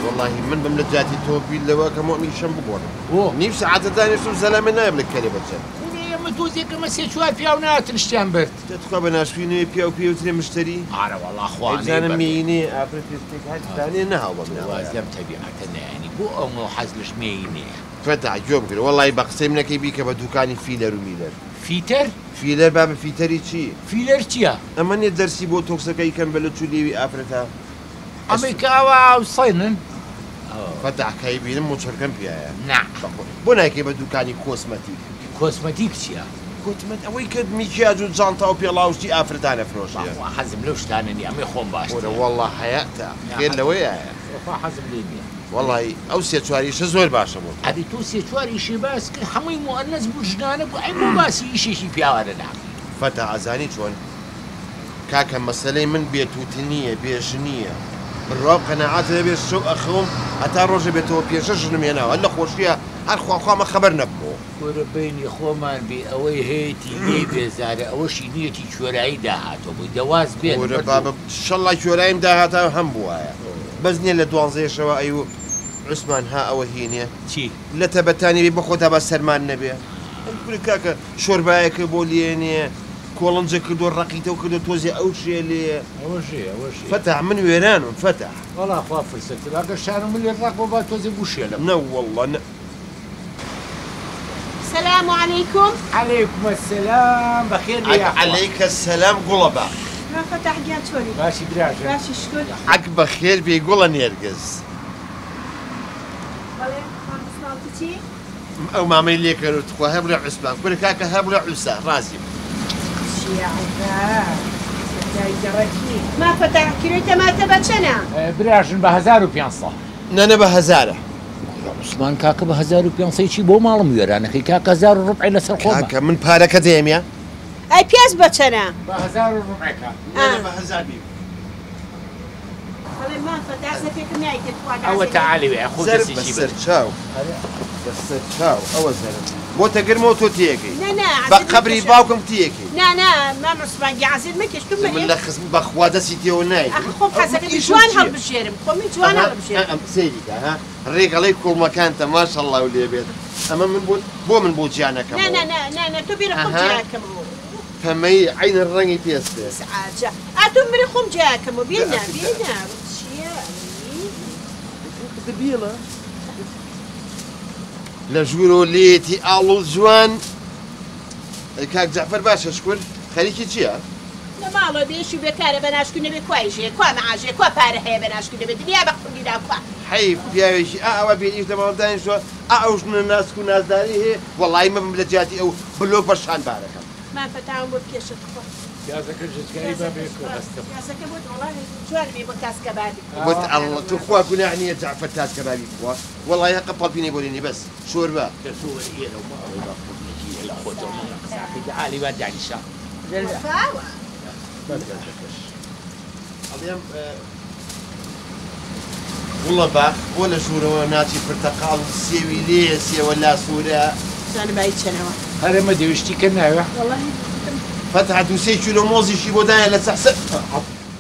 والله من بملجاتي توبي لو كمؤمن شنب بقول نفس عادة ثانية شو زلمة نايم لك كلمة متوزي كما سيشوار فيها ونات نشتان برد تدخل بناشفيني بيو بيو تري مشتري والله اخواني انا ميني ابريتيستيك هاي ثاني نهاو لازم تبيعتنا يعني بو امو حزلش ميني فتح جوب كده والله بقسم لك يبيك بدوكاني فيلر وميلر فيلر بابا فيتري شي فيلر چيا اما ني درسي بو توكسكاي كان بلوتشو ليوي افرتا امريكا وصينن فتح كايبين مشركن فيها نعم بنا كي بدوكاني كوسماتيك چییە؟ كوتمت ئەوەی کرد میکیاج و جانتا و پێڵاوشتی ئافرەتانە فرۆشیە حەزم لەو شتانە نییە ئەمەی خۆم باش والله حەیاتە خێر لەوەیە حەزم لێ نییە والله ئەو سێ چواریشە زۆر باشە بوو ئەدی تۆ سێ چواریشی باس کرد هەمووی مؤنەس بوو ژنانە بوو ئەی بۆ باسی ئیشێکی پیاوانە ناکەی فەتە ئازانی چۆن کاکە مەسەلەی من بێتوتنیە بێژنیە بڕاو قەنەعاتە دەبێت شەو ئەخەوم هەتا ڕۆژە بێتەوە پێشە ژنم هێناوە هەر لە خۆشیە هەر خواخوامە خەبەر نەبوو وەرە بینی خۆمان بێ ئەوەی هەیەی لێ بێزارە ئەوەشی نیەتی کوێرایی داهاتەوە بووی دەواز بێت وەرە بابە شەڵای کوێرایم داهاتە هەم بووایە بەس نییە لە 12شەوە ئەیوب عوسمان ها ئەوە هینێ چی لە تەبەتانی بە خۆتا بە سەرمان نەبێ کوری کاکە شۆربایەکە بۆ لێنێ کۆڵنجە کردو ڕقیتە و کردو تۆزی ئەو شێ لێ فتح من وێرانم فتح وەڵا خوا فرسەتر ئەگەر شانم لێ ڕاق بۆ با تۆزی بوشێلە نە وەڵڵا السلام عليكم. عليكم السلام بخير يا عليك السلام قلبا ما فتح جات شوري ماشي براجع ماشي شكون عقب بخير بيقول نرجس والله ما بسمعتي او ما عمل لك تخوا هبل عسبان كل كاكا هبل عسا رازي شي عفا ما فتح كريته ما تبتشنا براجن ب 1500 نانا ب 1000 عثمان كاكا ب 1500 چی بۆ ماڵم وێرانەکەی کاکە 1000 لەسەر خۆم کاکە من پارەکە دێمیە ئەی پیاز بەچەنە ب 1000 نانا ب 1000 والله ما فتح زفيك نايت ئەوە تعالی وێ خۆ دەستی بەسەر چاو بەسەر چاو ئەوە زەرم بۆ تەگرمەوە تۆ تیەکەی بە قەبری باوکم تیەکەی نا ما عثمان عزیز مەکەش تو من لە خزم بەخوا دەستی تێوە نای خۆم حەزەکەی جوان هەڵبژێرم خۆمی جوان هەڵبژێرم ئەم سەیریکە ها ڕێگەڵەی کوڵمەکانتە ماشەڵڵا و لێ بێت ئەمە من بۆ من بۆ گیانەکەم نا تۆ بیرە خۆم جیاکەمەوە پەمەی عینە ڕەنگی پێستێ سعاجە ئاتۆ بری خۆم جیاکەمەوە بێنا بيلا لجورو ليتي آلو جوان كاك جعفر باشا شكون خليكي تشيا لا مالو بيشو بكاره بناشكونه بكوايجي كوا معاجي كوا باره هي بناشكونه بدنيا بخلي دا كوا حيف بياويشي او بيجي تمام داين شو اوش من الناس كون ناس داري هي والله ما بملجاتي او بلوك برشان بارك ما فتاهم بكيش تخوا يا زكر جسكايبه بيكو يا زكر بود والله جواربي بكاس كبابي بود الله تخوا كنا يعني جعفر تاس كبابي كوا والله يا قبل فيني بوليني بس شوربه تسوي هي لو ما اقدر اخذ لا خذ صاحبي تعالي ودع لي الشهر فاوة اليوم والله باخ ولا شوربه ناتي برتقال سيوي ليسي ولا سورة انا بعيد شنو هذا ما دوشتي كنا والله فتحت وسي كيلو موزي شي بودايا لتحسب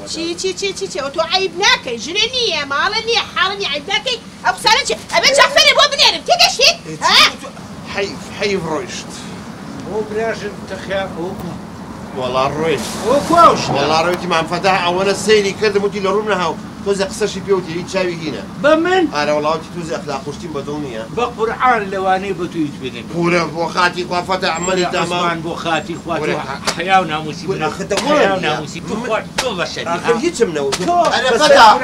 شي تو عيب ناكي جريني مالني حالني عيب ناكي ابو سالتي ابي جعفر ابو بنيرم تقشي ها حيف رويشت هو براجل تخافوا والله رويشت هو كوش والله رويتي مع فتح اولا السيري كذا متي لرونا هاو توزي قصشي بيوتي هي تشاوي هنا بمن انا والله توزي اخلاق وشتين بدونيه بقرعان لواني بتويت بينك بورا بوخاتي فتح عمالي تمام عثمان بوخاتي خواتي حياه وناموسي حياه وناموسي تو بشري اخر هيك منو انا فتح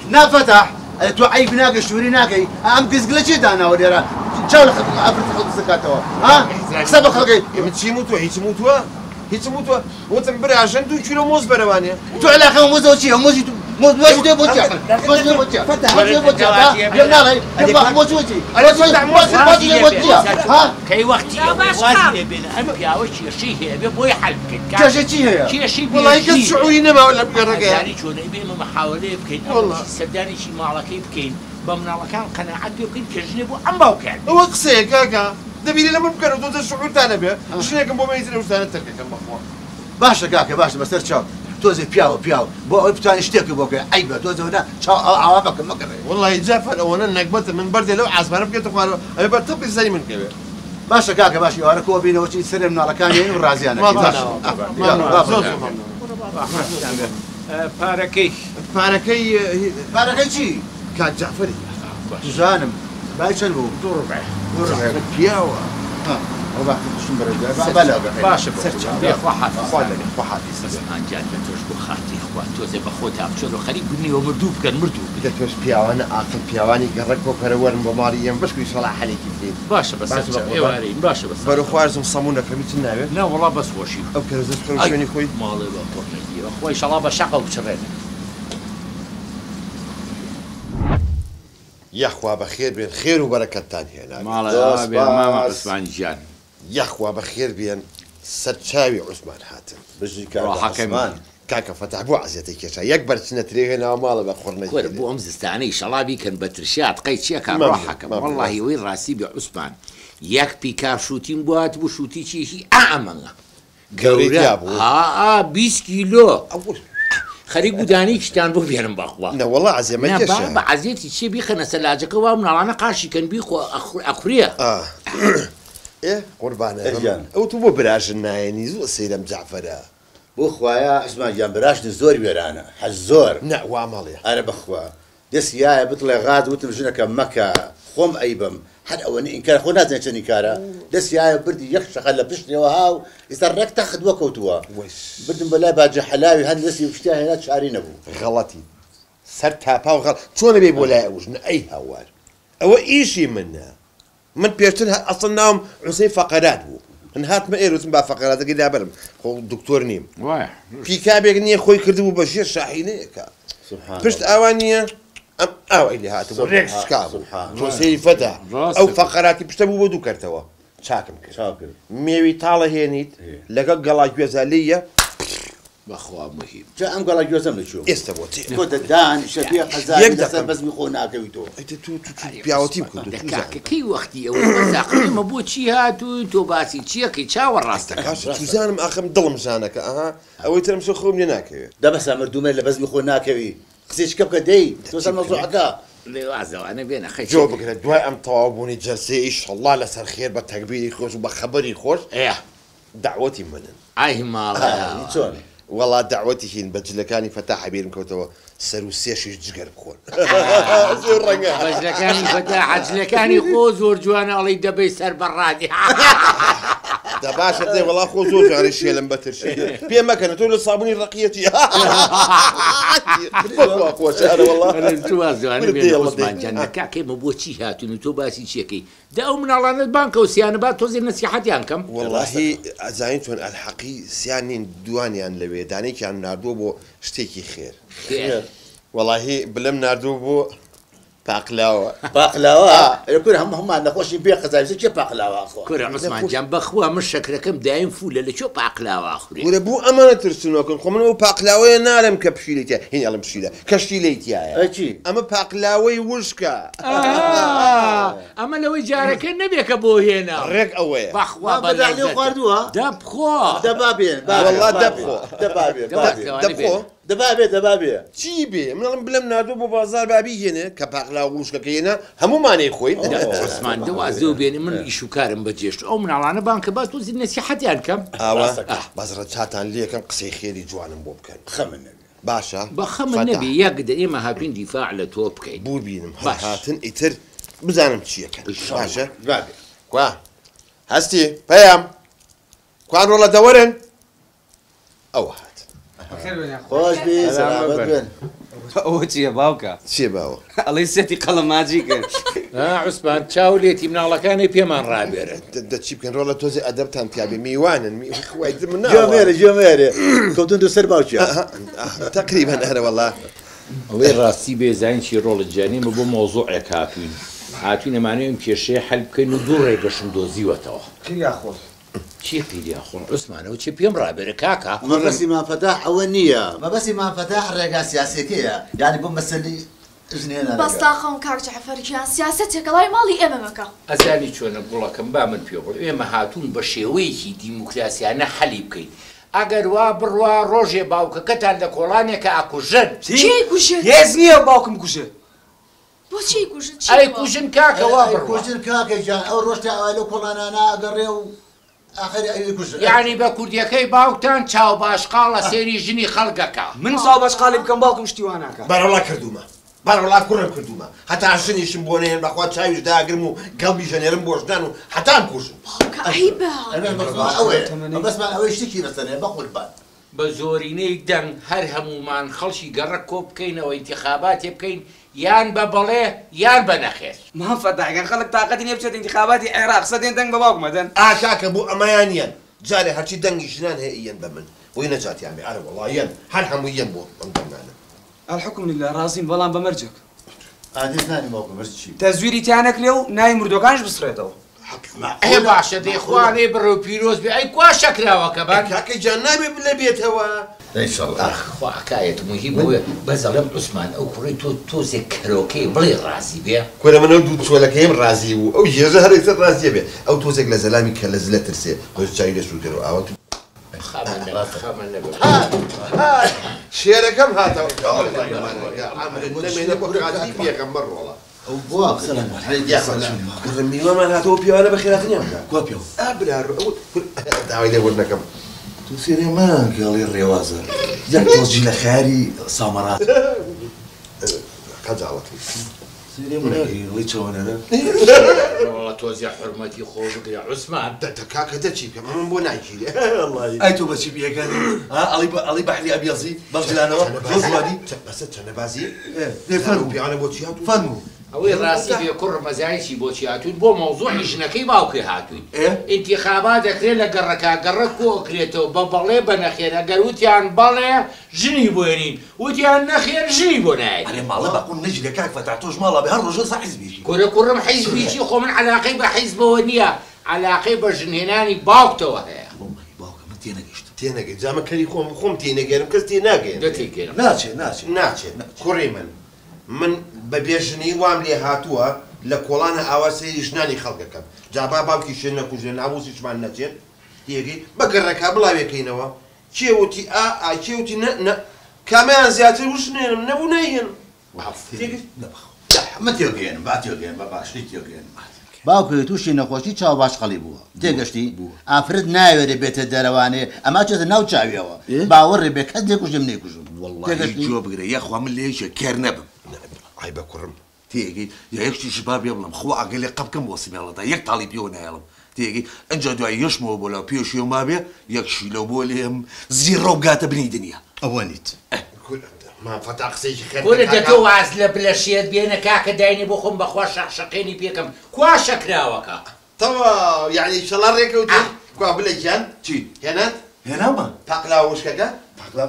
نا فتح تو عيب ناقش شوري ناقي ام قزقلتي دانا وديرا شاول افرت خلص زكاتو ها حسب خلقي متشي موتوا هيك موتوا وتنبري عشان 2 كيلو موز بروانيه تو علاقه موز وشي موز ده بوجع موز ده بوجع فتح ده بوجع يلا هاي يلا موز وشي موز ده بوجع ها كي وقتي وازي بينا ام يا وشي شي هي بيبوي حلك شي شي والله يكسعوني ما ولا بقرقه يعني شو نبي محاوله بكين والله صدقني شي مالكي بكين بمنا كان قناعتي بكين كجنبو ام باوكان هو قصي كاكا دبيلي لما بكره دوت الشعور تاع نبي شنو كان بو ما يزيد وش تاع تركه كان مخوا باشا كاكا باشا بس ترشاو تۆزێ پیاوە بۆ ئەوەی بتوانێت شتێکی بۆ بکەی عیبە تۆزەوەدا چاو ئاوا بکە مەگەڕێ والله جعفر ئەوەنە نەکبەتە من بەردێ لەو ئاسمانە بکەێتە خوارەوە ئەوێ بەر تەپی سەری من کەوێ باشە کاکە باشی ئەوانە کۆ بینەوەچی سەرێ مناڵەکانی و ڕازیانە پارەکەی چی؟ کات جعفری زانم بای چەند بوو؟ 2 پیاوە باشە ئەنجان بە تۆش بۆ خاتی خوا تۆزێ بە خۆت ئاچۆر و خەریک بنیوە مردوو بکەن مردوو لە تۆش پیاوانە ئاقل پیاوانی گەڕک کۆکەرە وەرن بۆ ماڵی ئێم بەشکی شەڵا حەلێکی بکەین باشە بەسەر ئێوارەین باشە بەسەر بەرە خوارزم سەمونەکەمی چ ناوێت نا وەڵا بەس خۆشی ئەو کەرزش شوێنی خۆی ماڵێ بە خۆنەگیرە خۆی شەڵا بە شەقە بچڕێن یەخوا بە خێر بێن خێر و بەرەکەتتان هێنا ماڵە عوسمان گیان یەخوا بە خێر بێن سەرچاوی عوسمان هاتن بژی ڕاحەکەمان کاکە فەتح بۆ عەزیەتی کێشا یەک بەرچنە ترێهێناوە ماڵە بە خۆڕنەی وەرە بۆ ئەم زستانەی شەڵابی کەن بە ترشات قەی چیەکە ڕاحەکەم وەڵڵاهی وەی ڕاستی بێ عوسمان یەک پیکار شوتیم بوات بوو شوتی چیشی ئامەنگە گەورە بوو 20 کیلۆ خەریک بودانی شتان بۆ بێنم بەخوا نەوەڵا عەزیەمە کێشا بە عەزیەتی چێ بیخەنە سەلاجەکە وا مناڵانە قاشی کەن بیخۆ ئەخورێ قوربانە ئەو تو بۆ براژن نایەنی زوو سەیرەم جعفەرە بۆ خوایە عوسمان گیان براشتن زۆر وێرانە حەز زۆر نەوا ماڵێ ئەرە بەخوا دەستیایە بتڵێ غاد وتم ژنەکە مەکە خۆم ئەیبم هەر ئەوەنی ئینکار خۆ نازانێت چەندی کارە دەستیایە بردی یەک شەقە لە پشتەوە هاو ئێستا ڕێک تا خدووە کەوتووە بردم بەلای باجە حەلاوی هەند دەستی پشتیا هێنا چاری نەبوو غەڵەتی سەر تاپا و غەڵ چۆنە بێ بۆ لای ئەوژن ئەی هاوار ئەوە ئیشی منە من پێشتر ئەسڵ ناوم حوسەی فەقەرات بوو من هاتمە ئێروتم با فەقەراتەکەی دابرم خۆ دکتۆر نیم پیکابێک نییە خۆی کردبوو بە ژێر شاحینەیەکە پشت ئاوان نییە ئەم ئاوای لێ هاتبوو ڕێک شکا بوو سەیری فەتە ئەو فەقەراتی پشتە بوو بۆ دوو کەرتەوە چاکم کرد مێوی تاڵە هێنیت لەگەڵ گەڵای گوێزە لێیە بەخوا مهم جا ئەم گەڵای گوێزەم لەکوێ ئێستا بۆ چی تۆ دەدان شەبیە قەزای لەسەر بەزمی خۆ ناکەویتەوە پیاوەتی بکەوت کەی وەختی ئەوە مەزاقیمە بۆ چی هاتووی تۆ باسی چیەکەی چاوە ڕاستەکە توزانم ئاخەم دڵم ژانەکە ئەها ئەوەی ترم شە خۆم لێ ناکەوێت دەبەسا مردومێ لە بەزمی خۆ ناکەوی قسێچکە بکە دەی تۆسەر مەزوعەکە لێوازەوانە بێنە خەی جۆ بگرێت دوای ئەم تەواوبوونی جەلسەی ئیشەڵڵا لەسەر خێر بە تەکبیری خۆش و بە خەبەری خۆش دعوەتی منن ئای ماڵە چۆن وەڵا دعوەتی هین بە جلەکانی فەتاح بیرم کەوتەوە سەر و سێشیش جگەر بخۆن بەجلەکانی فەتاح جلەکانی خۆ زۆر جوانە ئەڵی دەبەی سەر بەڕادی دا باشە دێ وەڵا خۆ زۆر جوانی شێلم بەترشی پێ مەکەنە تۆ لە سابوونی ڕقیەتی کاکێمە بۆ چی هاتون و تۆ باسی چیەکەی دا ئەو مناڵانت بانکە و سییانە با تۆزێ نەسیحەتیان کەم وەڵاهی ئەزانین چۆن ئەلحەقی سییانین دوانیان لەوێ دانێکیان نردووە بۆ شتێکی خێر وەڵاهی بلم نردوو بۆ پاقلاوە کورە هەمومان نەخۆشی بێ قەزایزە چێ پاقلاوە خۆ کورە عوسمانجان بەخوا من شەکرەکەم دایم فولە لە چۆ پاقلاوە خوری وەرە بوو ئەمانە ترسنەکەن خۆ من ئەو پاقلاوەیە نارم کە پشیلێتە هین ئەڵم پشیلە کەشتی لەیتیایە ئەمە پاقلاوەی وشکە ئەمە لەوەی جارەکە نەبێ کە بۆ هێنا ڕێک ئەوەیە بەخوا بەداڵی خواردووە دەبخۆ دەبابێن وەڵا دەبخۆ دەبخۆ دەبابێ چی بێ منڵم بلم نردوو بۆ بازار بابی هێنێ کە پاقلا و وشکەکە هێنا هەمومانەی خۆی عوسمان دەوازە بێنێ من ئیش و کارم بەجێشت ئەو مناڵانە بانکە با تۆزی نەسیحەتیان کەم ئاوە بەزرە چاتان لێکم قسەی خێری جوانم بۆ بکەن خەمن باشە بەخەمە نەبی یەک دە ئێمە هاتوین دیفاع لە تۆ بکەین بوو بینم هاتن ئیتر بزانم چیەکە باشە کوا هەستی پەیام کوان ڕۆڵە دەوەرن ئەوە هات خۆش بێ سەلامەت بێن ئەوە چییە باوکە چێ باوە ئەڵی سێتی قەڵەماجی کرد عوسمان چاو لێتی مناڵەکانی پێمان ڕابێرن دەچی بکەن ڕۆڵە تۆزی ئەدەبتان پیاێ میوانن من جۆمێرە کەوتن دوو سەر باوکیە تقریبان هەرە وەڵا ئەوەی ڕاستی بێزانکی ڕۆڵە جانیمە بۆ مۆزوعێک هاتوین هاتوین ئەمانەوەم کێشەیە حەل بکەین و دوو ڕێگەشم دۆزیوەتەوە چی پیریا خۆن عوسمانەوە چی پێم ڕابێرە کاکە مەبەسی مافەتاح ئەوە نییە مەبەسی مافەتاح ڕێگا سیاسەتەیە یانی بۆ مەسەلی ژنێنە بەستاخەم کاک جەعفەرجیان سیاسەتێکە لای ماڵی ئێمە مەکە ئەزانی چۆنە گوڵەکەم با من پێ بڵێ ئێمە هاتوون بە شێوەیەکی دیموکراسیانە حەلی بکەین ئەگەر وا بڕوا ڕۆژێ باوکەکەتان لە کۆڵانێکە ئاکوژن چی کوژن؟ هێز نییە باوکم کوژێ بۆچی کوژن؟ ئەی کوژن کاکە وا بڕوا کوژن کاکەجان ئەو ڕۆژتا ئەوە لە کۆڵانانە ئەگەڕێ و ئاخری ئەوی کوژن یعنی بە کوردیەکەی باوکتان چاو باشقاڵ لە سێری ژنی خەڵگەکە من ساو بەشقاڵی بکەم باوکم شتیوان ناکە بەرەڵا کردومە بەرەڵا کوڕم کردومە هەتا ژنیشم بۆ نێن بەخوا چاویش داگرم و گەڵبی ژەنێرم بۆ ژنان و هەتان کوژن عیبە بەسمان ئەوەی شتێکی بەسەرێ بە قوربان بە زۆرینەی دەنگ هەر هەمومان خەڵکی گەڕە کۆ بکەینەوە ئینتیخاباتێ بکەین یان بە بەڵێ یان بە نەخێر ما فەتاگەن خەڵک تااقەتی نیە بچێت انتخاباتی عێراق سەدێن دەنگ بە باوکمەدەن کاکە بۆ ئەمایانیان جارێ هەرچی دەنگی ژنان هەیە ئیەن بە من بۆی نەجاتیانێ ئەرە وەڵایەن هەر هەموو یەن بۆ ئەم دەنگانە الحكم لله رازين بەڵام بە مەرجێک ئادێ زانی باوکم بەرز چی تەزویری تیانەکرێ و نای مردوەکانش بسرێتەوە ئێ باشە دەیخوانێ بڕۆ پیرۆز بێ ئەی کوا شەکراوەکە بان کاکە جان نابێ بلێ بێتەوە خوا حکایەت مهم بووە بەزەڵم عوسمان ئەو کوڕی تۆ تۆزێک کەرۆکەی بڵێ ڕازی بێ کورە منە دوو چۆلەکەیم ڕازی بوو ئەو ێژە هەرێکتر ڕازیە بێ ئەو تۆزێک لە زەلامی کە لە زلە ترسێ خۆش چاوی لە سوودێر و ئاوە شێرەکەم هاتەوە پێەکەم بڕۆڵە میوەمان هاتەوە پیاوانە بە خێراتنیان کوا پێ داوای لێوەرنەکەم تو سێرێمان گەڵی ڕێوازە یەک تۆزی لە خیاری سامەرات قەجاڵەتی سێرێمەڵی چۆنەرە تۆزیە حرمەتی خۆ بگرێ عوسمان کاکە دەچی پێ من بۆ ناگیرێ ئەی تۆ بەچی بیەکەن ئەڵی بەحلی ئەبیەزی بەڵجلانەوە زۆزوانی بەسە چەنە بازی فەرموو پیاوانە بۆچی هاتوو فەرموو ئەوەی ڕاستی بێ کوڕ مەزایکی بۆچی هاتوون بۆ مەوزوعی ژنەکەی باوکەی هاتووین ئینتیخابات دەکرێت لە گەڕەکە گەڕە کۆکرێتەوە بە بەڵێ بە نەخێر ئەگەر وتیان بەڵێ ژنی بۆێنین وتیان نەخێر ژنی بۆ نایێت ئەرێ ماڵە بەقون نەجی لە کاک فەتا تۆش ماڵە بە هەر ڕۆژە سا حیزبیشی کوڕە کوڕم حیزبیچی خۆ من عەلاقەی بە حیزبەوە نییە عەلاقەی بە ژنهێنانی باوکتەوە هەیە باوکە من تێنەگەیشتم تێنەگەی جامە کەری خۆم تێنەگەرم کەس تێ ناگەێن دەتێگەرم ناچێت کوڕی من بە بێژنی وام لێ هاتووە لە کۆڵانە ئاوا سەیری ژنانی خەڵکەکەم جابا باوکی شوێن نەکوژێن نابوسیشمان نەچێت تێگەی بەگەڕێکا بڵاوێکەینەوە کێوتی کێوتی کامیان زیاتر وشنێنم نەبوو نەیەن من تێگەێنم با تێگەێن بە باشی تێگەێنم باوکە تووشی نەخۆشی چاو باش خەڵی بووە تێگەشتی ئافرەت ناوێرە بێتە دەرەوانێ ئەما چێتە ناو چاویەوە باوەڕێ بێ کەس لێکوژم نێکوژم وەڵڵاهی جۆ بگرە یەخوا من لێشە کێر نەبم ئای بە کوڕم تێگەی یەکشتیش با بێ بڵم خۆ ئەگەر لێ قەبکەم بۆ سیمێڵەدا یەک تاڵی پێوە نایڵم تێگەی ئەنجا دوای یەشمەوە بۆ لەو پێشیەوە مابێ یەکشی لەو بۆ لێم زیڕە و گاتە بنی دنیا ئەوە نیت فەتا قسەیکی خێر کوڕە دەتۆ واز لە بلەشێت بێنە کاکە داینی بۆ خۆم بەخوا شەقشەقێنی پێکەم کوا شەکراوەکە تەوا یعنی شەڵا ڕێکەوتی کوا بلێکیان چی هێنات هێناومە پاقلاوە وشکەکە پاقلا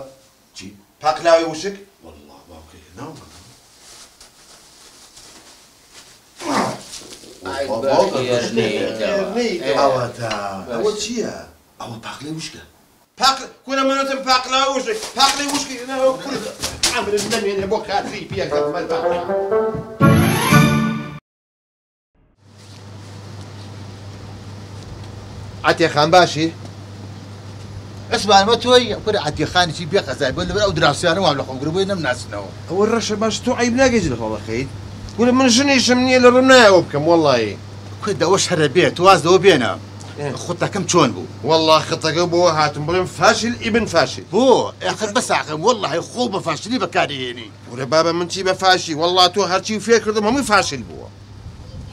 چی پاقلاوی وشک وەڵڵا باوکە هێناومە ئەوەتە ئەوە چییە؟ ئەوە پاقلەی وشکە کورە منەتم پاقلاوە وشک پاقلەی وشکی ئەمرت نەمێنێ بۆ کاتری پێکەم عەتیقان باشی؟ ئەسمانمە تۆی پڕ عەتیقانێکی بێ قەزای بۆ لەبەر ئەو دراوسیانە وام لە خۆم گربووی نەمناسنەوە ئەوە ڕەشە باش تۆ عیب ناگەیت لە خۆڵەکەیت کورە من ژنیشم نییە لە ڕم نایەوە بکەم وەڵڵی کوێ دەوەش هەرە بێت وازدەوە بێنە خوتەکەم چۆن بوو وەڵڵا خەتەکە بۆ هاتم بڵێم فاشل ئیبن فاشل بۆ ئەخر بەساقم وەڵڵاهی خۆ بە فاشلی بەکارهێنی ورە بابە من چی بە فاشی وەڵڵا تۆ هەرچی فێر کردم هەمووی فاشل بووە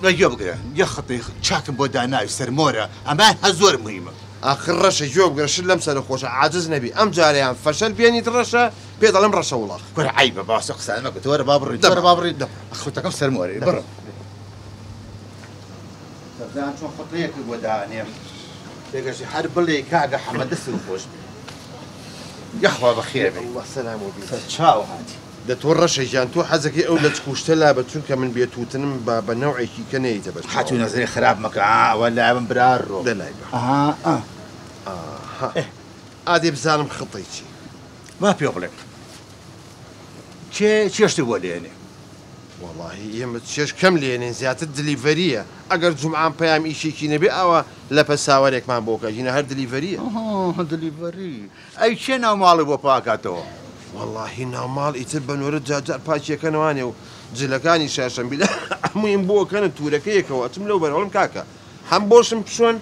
گوێ بگرە یە خەتەی چاکم بۆ داناوی سەرمۆرە ئەمان هە زۆر مهمە ئاخر ڕەشە گوێ بگرە شت لەم سەرە خۆشە عاجز نەبی ئەم جاریان فەشەل بێنیت ڕەشە پێ دەڵێم ڕەشە وڵاق کورە عیبە باسە قسان مەکە تۆ وەرە با بڕیت وەرە با بڕیت خوتەکەم سەرمۆرە بڕە سەردان چۆن خوتەیەکی بۆ دانێم تێگەشتی هەر بڵێ کاگە حەمەدە سروخۆش یەخوا بەخێر بێ سەلام و بیت چاو هاتی دە تۆ ڕەشەیجان تۆ حەزەکەی ئەو لە چکوشتە لا بە چونکە من بێتوتنم بە نەوعێکی کە نەیتە بەش هاتوو نەزەری خراپ مەکە ئەوە لای من برار ڕۆ دەلای بە ئاها ئادێ بزانم خڵتەی چی ما پێ بڵێ چێشتی بۆ لێنێ والله ئێمە چێش کەم لێنێن زیاتر دلیڤەریە ئەگەر جومعان پەیام ئیشێکی نەبێ ئەوە لە پەساوەرێکمان بۆکەژینە هەر دلیڤەریە دلیڤەری ئەی چێ ناوماڵی بۆ پاکاتەوە واللهی ناوماڵ ئیتر بەنۆرە جاجار پاچیەکەنەوانێ و جلەکانی شاشەمبیلە هەموویم بۆکەنە توورەکەیەکەوە ئەچم لەو بەرەوەڵم کاکە هەم بۆشم پشۆن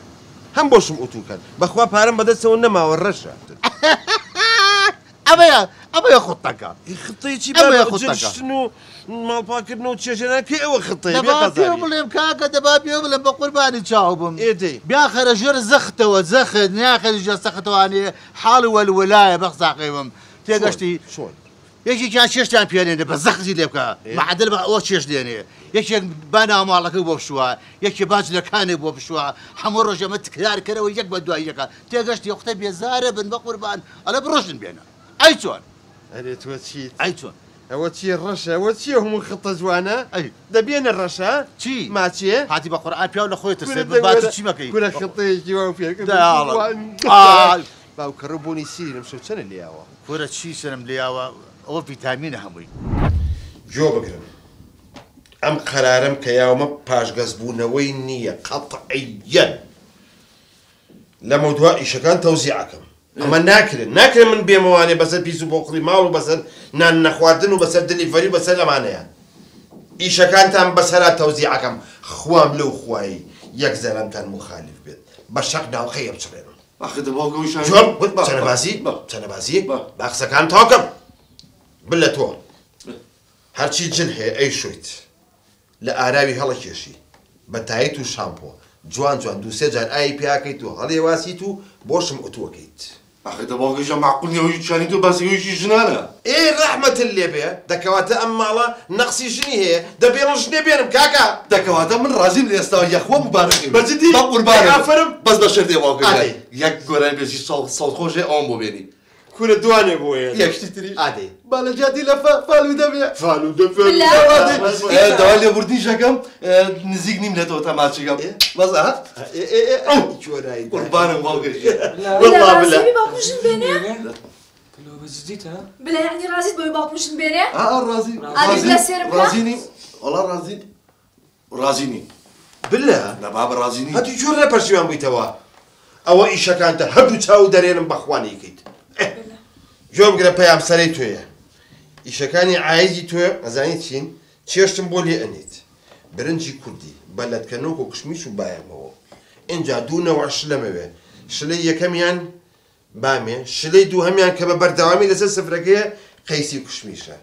هەم بۆشم ئوتوکەن بەخوا پارەم بەدەستەوە نەماوە ڕەشە ئەبەیە خوتەکە خطەیەکی ئەوەیە خوتەکە. جشتن و ماڵپاکردن و چێژێنەکەی ئەوە خطەیە دەبا پێ بڵێم کاکە دەبا پێ بڵێم بە قوربانی چاو بم ئێدەی بیاخەرە ژێر زەختەوە زەخت ناخەری ژێر سەختەوانێ حاڵی وەلوەلایە بەخزاقەیەوەم تێگەشتی چۆن یەکێکیان چێشتیان پێێنێ بە زەختی لێ بکە معدل بە ئەوە چێش دێنێ یەکێک با ناوماڵەکەی بۆ بشووە یەکێ باجلەکانی بۆ بشووە هەموو ڕۆژەمە تکرارکەرەوە یەک بە دوای یەکە تێگەشتی وەختە بێزارە بن بە قوربان ئەلە بڕۆژن بێنە ئەی چۆن ئەرێ تۆ چیت ئەی چۆن ئەوە چی ڕەشە ئەوە چیە هەموو خطە جوانە ئەی دەبێنە ڕەشە چی ماچێ هاتی بە قورئان پیاو لە خۆی ترسێ باتی چی مەکەی کورە خطەیەکی وا پێکرد ئای باوکەڕە بوونی سیرم شەو چەنە لێیاوە کورە چی سرم لێیاوە ئەوە ڤیتامینە هەمووی جۆ بگرم ئەم قەرارم کە یاومە پاشگەزبوونەوەی نییە قەتعیەن لەمە دووە ئیشەکان تەوزیعەکەم ئەمە ناکرێن من بێمەوانێ بەسەر پیس و بۆقڵی ماڵ و بەسەر نان نەخواردن و بەسەر دلیڤەری بەسەر لەمانەیە ئیشەکانتان بەسەرا تەوزیعەکەم خوام لەو خوایی یەک زەرەمتان مخالف بێت بە شەق ناوخەیە بچڕێنم چەنەبازی با قسەکان تاوکەم بلە تۆ هەرچی جل هەیە ئەی شویت لە ئاراوی هەڵەکێشی بە تایت و شامپۆ جوان دووسێ جار ئای پیاکەیت و هەڵێ واسیت و بۆشم ئۆتووەکەیت ئەخێتە باوکەشە معقول نیە هۆی چانی تۆ باسیەوەیشی ژنانە ئێ ڕەحمەتت لێ بێ دەکەواتە ئەم ماڵە نەقسی ژنی هەیە دەبێڵە ژنێ بێنم کاکە دەکەواتە من ڕازیم لە ئێستا یەخوە مبارەکی بەجددی با قوربانە ئافرم بەس بە شەردێ باوکەشە یەک گۆرانی بێژی سەڵ خۆشێ ئەوم بۆ بێنی کورە دوانێ بۆیە یەکشتی تری ئادەی بالەجاتی لە فالوودە بێ بلا. داوای لێ بردیشەکەم نزیک نیم لێتەوە تەماچەکەم بەس قوربانم باوکەشە رازی باقوشن بێنێ لۆ بەجددیت ها بلا یعنی رازیت بۆی باقوشن بێنێ ڕازی ئادی بلا سێرم بکە؟ ڕازینی وەڵا ڕازینی بلە نەبا بە ڕازینی هەتی جۆر لە پەرسیوان بوویتەوە ئەوە ئیشەکانتە هەردوو چاو دەرێنم بەخوانیکەیت جۆ بگرە پەیام سەرەی تۆیە ئیشەکانی عایزی تۆە ئەزانیت چین چێشتم بۆ لێ ئەنیت برنجی کوردی بەلەتکەنۆک و کشمیش و بایەمەوە اینجا دوونەوە شلەمەوێ شلەی یەکەمیان بامێ شلەی دووهەمیان کە بە بەردەوامی لەسەر سفرەکەیە قەیسی و کشمیشە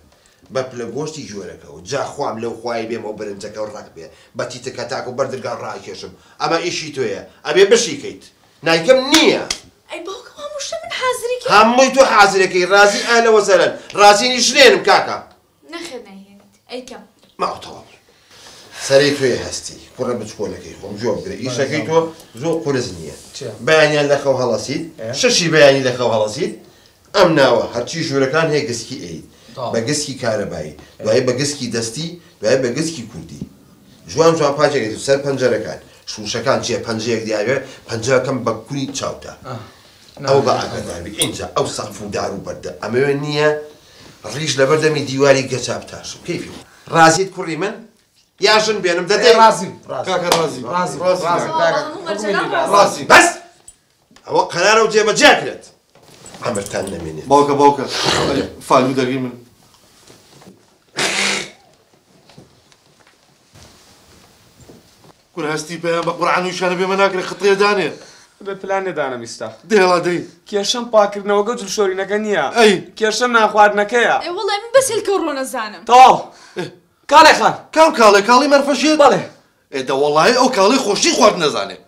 بە پلە گۆشتی ژۆرەکەەوە جا خوام لەو خوای بێمەوە برنجەکە و ڕاک بێ بە تیتەکە تاک و بەردرگان ڕاکێشم ئەمە ئیشی تۆیە ئەبێ بەشیکەیت نایکەم نییە ئەی باوکە هەمووشتە من حازری کرد هەمووی تۆ حازرەکەی ڕازی ئالەوە سەرەن ڕازینی ژنێنم کاکە نەخێر نەهێنیت ئەیکەم ماوەتەوە سەرەی تۆیە هەستی کوڕە بچکۆلەکەی خۆم جۆ بگرە ئیشەکەی تۆ زۆر قورس نییە بەیانیان لە خەو هەڵەسیت شەشی بەیانی لە خەو هەڵەسیت ئەم ناوە هەرچی ژوورەکان هەیە گسکی ئەیت بە گسکی کارەبایی دوای بە گسکی دەستی دوای بە گسکی کوردی جوان پاچێکێت سەر پەنجەرەکان شوشەکان چیە پەنجەیەک دیاوێ پەنجەکەم بە کوری چاوتە ئەو بە ئاگاداربی ئینجا ئەو سەقف و دار و بەردە ئەمەوێ نییە ڕیش لە بەردەمی دیواری گەچاپ تاشم کەیفی ڕازیت کوڕی من یاژن بێنم دەدەی ڕازیم کاکە ڕازی ڕازی بەس ئەوە قەرارە و جێبەجێکرێت ئەمەتان نەمێنێت باوکە فالو دەرگی من کور هەستی پێیان بە قورعان و شانە بێمە ناکرێت خطرێ دانێ بە پلان نێدانە میستا دێڵا دەی کێشەم پاکردنەوە گەجل شۆرینەکە نییە ئەی کێشەم ناخواردنەکەیە ئێ وەڵای من بەس هێلکە ڕۆ نەزانم تەواو کاڵێ خان کام کاڵی مەرفەشێت بەڵێ ئێدە وەڵای ئەو کاڵی خۆشی خوارد نەزانێ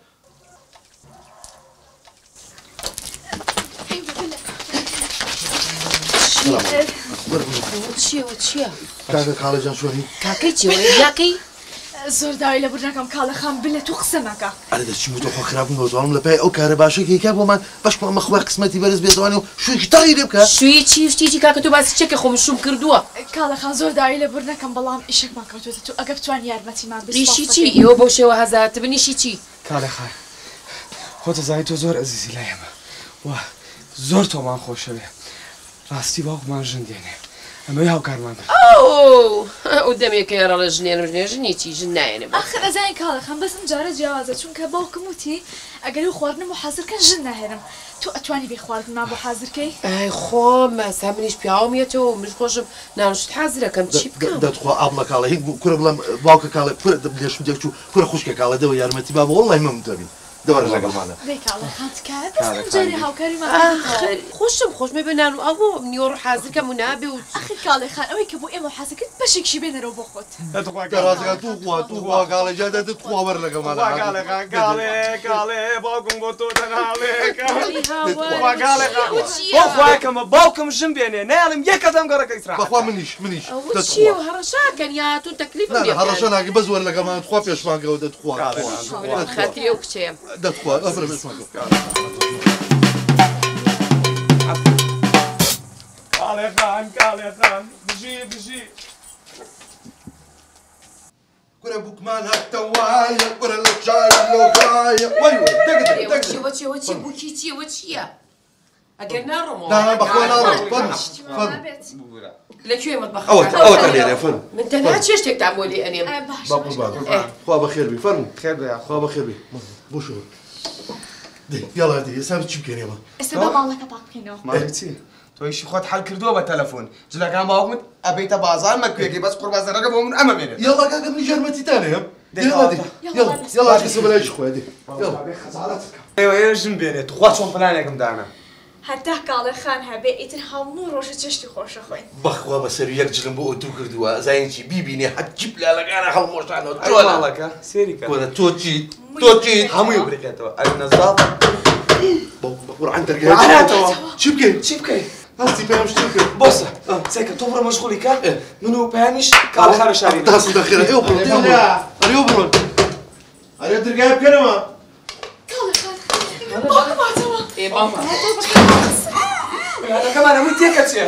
چییە؟ کاکە کاڵە جان شۆری کاکەی چێوەی یاکەی؟ زۆر داوای لە بردنەکەم کاڵە خام بلێ تو قسە مەکە ئەرە دەچی و تۆ خۆ خراپم نۆزانم لە پای ئەو کارە باشەکەی کا بۆمان بەش ئەمە خوای قسمەتی بەرز بێتوانێ و شوێکی تاغی لێ بکە شووی چی شتێکی کاکە تۆ باسی چێکە خۆم شوم کردووە کاڵە خان زۆر داوای لە بردنەکەم بەڵام ئیشێکمان کەوتوێتە تو ئەگە بتوان یارمەتیمان ریشی چی؟ ئێوە بەو شێوە هەزارتە بنیشی چی؟ کاڵێ خان خۆتە زانی تۆ زۆر ئەزیزی لایەمە وا زۆر تۆمان خۆشەوێ ڕاستی باوکمان ژن دێنێ ئەمەی هاوکارمان ئەو دەمێکە ێڕە ژنێنێژنێکی ژن نایەنێ آخر ئەزای کاڵەکەم بەسم جارە جیاوازە چونکە باوکم وتی ئەگەر و خواردنم بۆ حازرکەن ژن ناهێنم تو ئەتوانی بێ خواردنمان بۆ حازرکەی ئای خۆ مەسا منیش پیاومێتەوە منش خۆشم نانوشت حازرەکەم چی بکەم دەتخوا ئابڵە کاڵە هیچ کورە بڵم باوکە کاڵە کورە لێشم دێک و کورە خوشکە کاڵە دەوە یارمەتی با وەڵڵای مەمتەبین دەوەرە لەگەڵمانە بێ کاڵەکان تکایە بەسم جارێ هاوکاریمان خۆشم خۆشمە بێنان و ئەوە نیۆڕ حازرکەم و نابێ و آخر کاڵێخان ئەوەی کە بۆ ئێمە حازرکرد بەشێکشی بێنەرەوە بۆ خۆت توخوا کاڵە جادە دەتخوا وەر لەگەڵمانە کاڵێ باوکم بۆ تۆ دەناڵێکەمە باوکم ژن بێنێ ناڵم یەکەدەم گەڕەکە ئیسرا بەخوا منیش چی و هەڕەشاکەن یا تو تەکلیف هەڕەشە ناگی بە زۆر لەگەڵمان خوا پێشمانگەوە دەتخوا خاتی ئەو کچەیە دەتخوا ئەفرە پێشمانگەوە کاڵێخان بژی كره بوكمان هكا وايا كره للشاي لوغايا ويوي وچی بوکی چیە ئەگەر ناڕۆمەوە لا بەخوا ناڕۆ فەرم لەکوێ مەطبەخ ئەوە تەلێرە فەرم من تەنها چێ شتێکتان بۆ لێ ئەنێم خوا بەخێر بی فەرم خێر بێ خوا بەخێر بی بۆ شۆ یاڵا دی ئێستا چی بکەینەوە ئێستا بە ماڵەکە پاک بکەینەوە ماڵێک چی تۆیشی خۆت حەل کردووە بە تەلەفۆن جلەکان باوکمت ئەبەیتە بازار مەکوێکی بەس قوربازەرەکە بۆ من ئەمە بێنێت یاڵا کاکە منی ژەرمەتیتانەیە یاڵا کەسە بەلای خۆی دی ئێوە ژن بێنێت خوا چۆن پلانێکم دانا هەتا کاڵەخان هەبێ ئیتر هەموو ڕۆژە چشتی خۆشە خۆین بەخوا بەسەر یەک جلم بۆ ئۆتو کردووە زایەنکی بیبینێ حەجی پلالەکانە هەڵمۆشانەوە جۆڵەکە سێری کە تۆ چیت هەمووی بریکێتەوە ئەو نەزاب بەقورعان دەرگایەوە چی بکەین هەستی پێم شتی کرد بۆسە چێکە تۆ بڕە مەشغوڵی کە من و پەیانیش کاڵەخانە شاری دەست دەخێرە ئێوە بڕۆن ئەرێ بڕۆن ئەرێ دەرگای بکەنەوە پلانەکەمان هەمووی تێکە چێ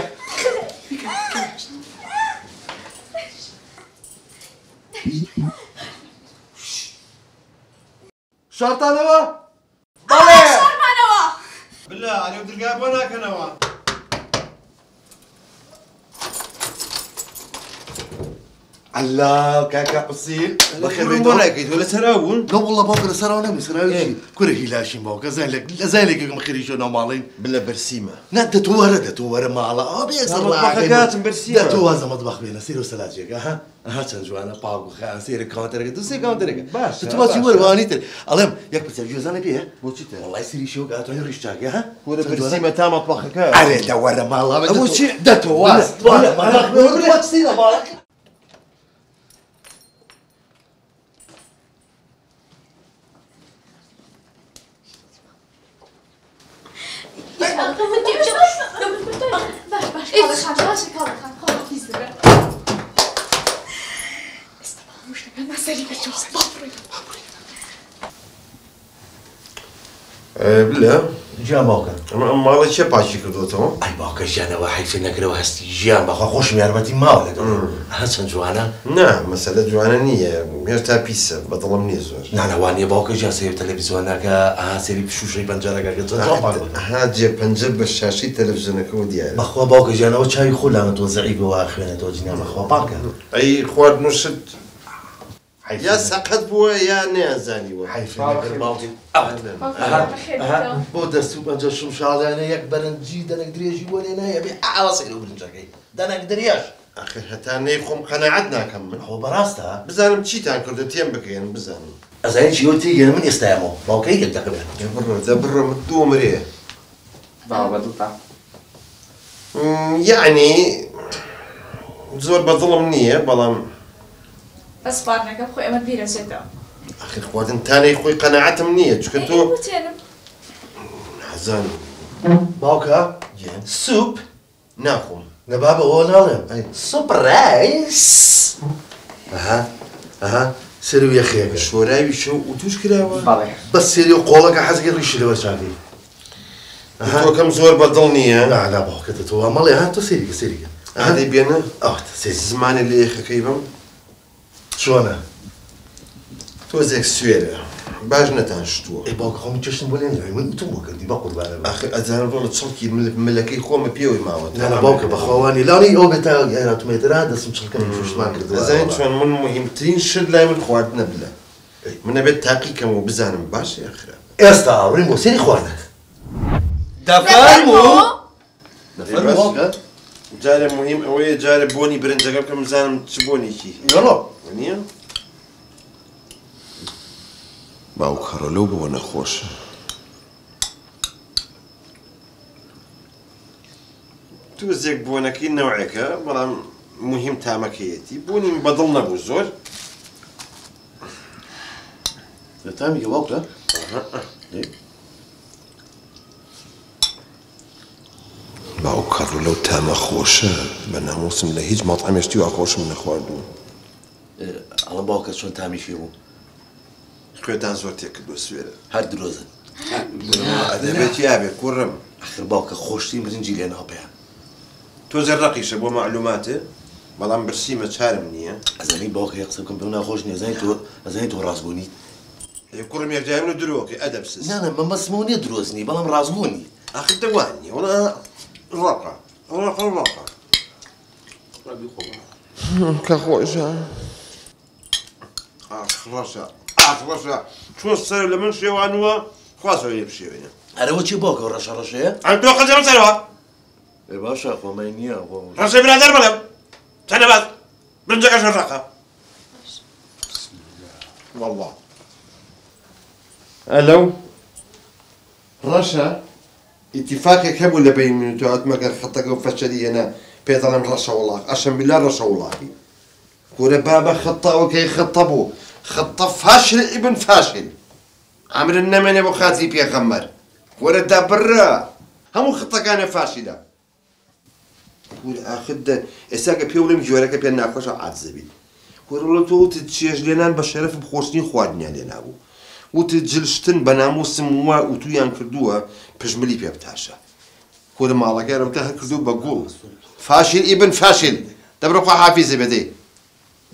شارتانەوە بەڵێ بلا ئەرێ دەرگای بۆ ناکەنەوە الله كاكا حسين بخير بيتو ناكيد ولا سراون لا والله باوكر سراون من سراوي كره هلاشين باوكر زالك ما خريجو نومالين بلا برسيمه نات توره مالا بيكسر مطبخات برسيمه تو هذا مطبخ بينا سيرو سلاجيك ها تنجوانا باوكو خان سير كاونتر تو سي كاونتر باش تو تشي وروانيت المهم ياك بتسجل زاني بيه بوتشيتا والله سيري شو قالت وين ريشتاك ها ولا برسيمه تا مطبخك علي دوره مالا ابوتشي دتو واس ما تصير مالك بلا جا باوكر ماڵی چێ پاچی کردوتەوە ئەی باوکە ژیانەوە حیفی نەکرەوە هەستی ژیان بەخوا خۆشم یارمەتی ماوە لە هە چەند جوانە نا مەسەلە جوانە نییە هێشتا پیسە بەدڵم نییە زۆر نانەوانیە باوکە ژیان سێر تەلەڤیزیۆنەکە سێری پشوشەی پەنجەرەکە جێ پەنجە بە شاشەی تەلەڤیزیۆنەکەەوە دیارە بەخوا باوکە ژیانەوە چاوی خۆلانە تۆ زەعیبەوە خوێنێتەوە جنیا بەخوا پاکە ئەی خواردن و شت یا سەقەت بووە یا نەیانزانیوە حیفی نەکرد باوکی بۆ دەست و پەنجە شم شاڵیانە یەک بەرەنجی دەنێک درێژی بۆ لێ نایە بێ ئاوا سەیر و برنجەکەی دەنێک دریاش ئاخر هەتا نەی خۆم قەنەعەت ناکەم من خۆ بەڕاستە بزانم چیتان کردو تێم بگەێن بزانم ئەزای چیۆ تێگەێن من ئێستایەمەوە باوکەی یەک دەکە بێت بڕۆ دوو مرێ باوە بەدڵتا یعنی زۆر بەدڵم نییە بەڵام بەس خواردنەکە خۆ ئێمە بیرەچێتەوە ئاخر خواردن تانەی خۆی قەنەعەتم نییە چکە تۆ نازانم باوکە سوپ ناخۆم نەبا بەوە ناڵێم سوپڕایس ئەها سەر و یەخێکە شۆراوی شەو و توش کراوە بەڵێ بەس سێری و قۆڵەکە حەزگە ڕیشی لەوەر چاکی تۆکەم زۆر بەدڵ نییە لا باوکەتە تۆ مەڵێ ها تۆ سێریکە سێریکە ئادەی بێنە سێری زمانی لە یەخەکەی بم چۆنە تۆزێک سوێرە باش نتانشتووە ئەی باوکە خۆم چشتم بۆ لێ نەوێ من تۆ بۆ کردی با قوربانە بە ئاخر ئەزانم بۆڵە چڵکی ملەکەی خۆمە پێوەی ماوە نانە باوکە بەخواوانی لاڵی ئەو بێتە یاراتومێترا دەستم چڵکەم شوشتمان کردووە ئەزانین چۆن من مهمترین شت لای من خواردنە بلە منە بێت تاقیکەم و بزانم باش یاخرا ئێستا هاوڕێم بۆ سێری خواردنە دەفەرموو دەفەرموو باوکە جارێ مهم ئەوەیە جارێ بۆنی برنجەکەم کەم بزانم چ بۆنێکی یاڵۆ نییە؟ باوکەڕە لەو بۆ نەخۆشە توزێک بۆنەکەی نەوعێکە بەڵام مهم تامەکەیەتی بوونی بەدڵ نەبوو زۆر تامیکە باوکە باوکەڕ لەو تامە خۆشە بە نامۆسم لە هیچ مەڵعامێشتی وا خۆشم نەخواردوو ئەڵە باوکە چۆن تامیشی بوو خوێتان زۆر تێکردوە سوێرە هەر درۆزن ئەدەبێت یابێ کوڕم ئەخر باوکە خۆشتی برنجی لێ ناپەیە تۆ زەرڕەقیشە بۆ معلوماتێ بەڵام برسیمە چارم نییە ئەزانی باوکە یە قسە بکەم بۆ ناخۆش نیە ئەزانی تۆ ڕاستبوونی کوڕم یەکجای من درۆکە ئەدەبسس نانە من بەسمەوە نیە درۆزنی بەڵام ڕاستبوونی آخر دواني ولا رقع رقع كخوجة أخرجها شو السر لمن شيوانوا خاصة يمشي هنا هذا وش باك ورشة رشة أنت وقت جم سلوا إيه باشا أخو ما ينيا رشة بلادر بلم سنة بعد بنجك عشان رقع والله ألو رشة اتفاقك هبو اللي بين من توعد مقر خطك وفشلي هنا بيطلع من رشا والله عشان بالله رشا والله كورة بابا خطة وكي خطبو خطة فاشل ابن فاشل عمر النمن ابو خاتي بيا غمر كورة دابرا همو خطة كان فاشلة كورة اخد اساق بيولم جوارك بيا ناقوش عزبي كورة لو تو تتشيج لنان بشرف بخوشني خوادنيا لنابو وتجلشتن بناموس موا وتو ينكردوها بجملي بيا بتاشا كل ما الله قال متاها كذوب بقول فاشل ابن فاشل تبرقوا حافظي بدي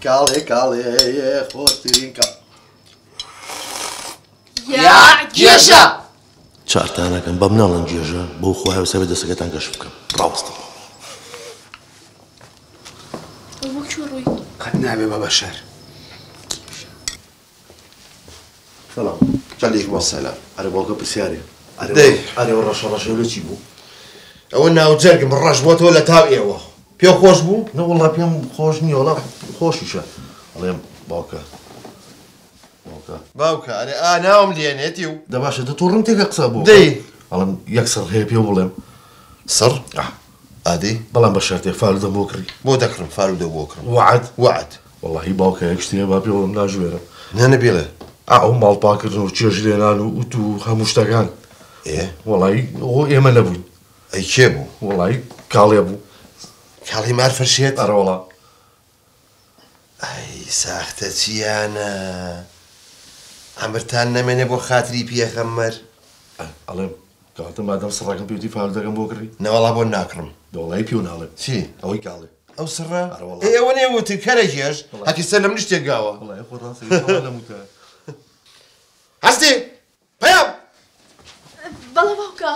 كالي خوشترين كال يا جيشة شارتانا كان بمنالن جيجا بو خوها وسبب دسكتان كشفكم راوست وەک چۆڕووی قەت نابێ بە بەشەر سلام عليكم السلام أنا باوكا بسياري دي. أنا ورشة ولا شي بو او انه جرق من رجبوت ولا تابعه بيو خوش بو لا والله بيوم خوشني ولا خوشيشة الله باوكا باوكا انا ناوم لينيتيو ده باشا ده تورن تيجا قصابو دي الله يكسر هي بيو بولم صر عادي بلان بشرتي فالو ده بوكري بو دكرم فالو دو بوكرم وعد والله باوكا يكشتي بابي ولم ناجويره نانا بيلا مال باكر وتشيج لينانو وتو همشتاقان ايه والله هو يمن ابو اي شيبو والله كالي ابو كالي ما عرف شيت ارى والله اي ساختتي انا عمرتان من ابو خاطري بيا خمر الله قالت ما دام سراكم بيوتي فالو ده بوكري نا والله بو ناكرم والله يبيون على شي اوي قالي او سرا أرى والله. ايه وانا وتي كرجيش هاكي سلم نشتي قاوه والله يا اخو راسي والله متى حسدي بيام بەڵێ باوکە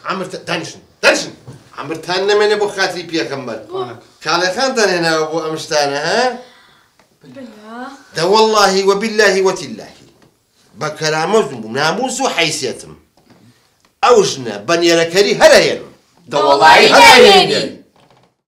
عمر تنشن عمر تان من ابو خاطري بيا خمر كالي خانتان هنا ابو امشتانه ها بلا ده والله وبالله وتالله بكرامتهم ناموس وحيثيتهم اوجنا بني لكري هلا يلم ده والله هلا يلم.